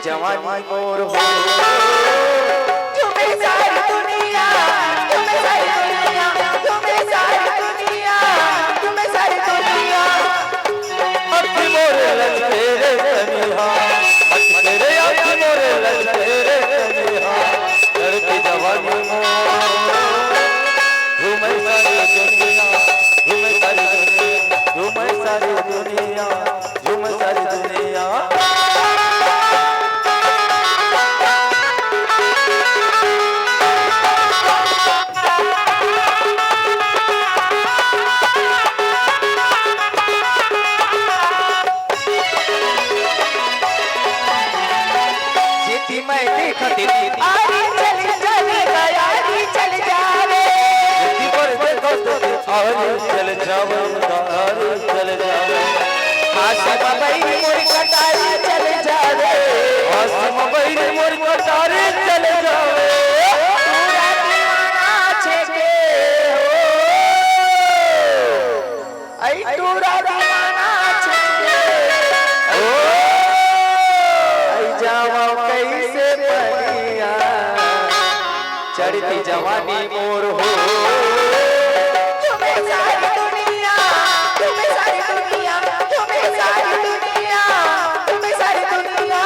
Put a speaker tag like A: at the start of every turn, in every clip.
A: जवानी मोर हो तुम्हें सारी दुनिया तुम्हें सारी दुनिया तुम्हें सारी दुनिया तुम्हें सारी दुनिया अति मोर ललतेरे कनिहा तेरे अति मोर ललतेरे कनिहा लड़की जवानी मोर घूमे सारी दुनिया घूमे सारी दुनिया घूमे सारी दुनिया घूमे सारी दुनिया मैं देखती आरी चली चली गयारी चल जावे यदि पर देखो तो आरी चल जावे आरी चल जावे आसम बैर मोर कटारी चल जावे आसम बैर मोर कटारी चल जावे पूरा दीवाना छेके हो आई पूरा दीवाना छेके ओ आई जावा चढ़ती जवानी मोर हो तुम्हें सारी दुनिया तुम्हें सारी दुनिया तुम्हें सारी दुनिया तुम्हें सारी दुनिया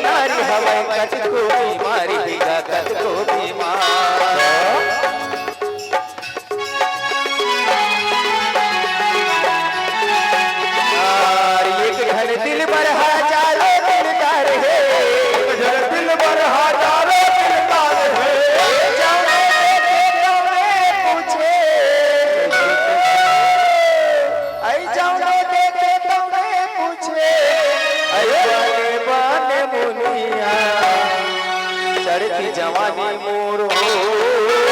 A: नारी हवाई कच को बीमारी दिगा कच को बीमार एक घर दिल पर हजारों दिलदार है एक घर दिल पर हजारों दिलदार है जाने पूछे आई जाने देखे तुम्हें पूछे आई मुनिया चढ़ती जवानी मोर हो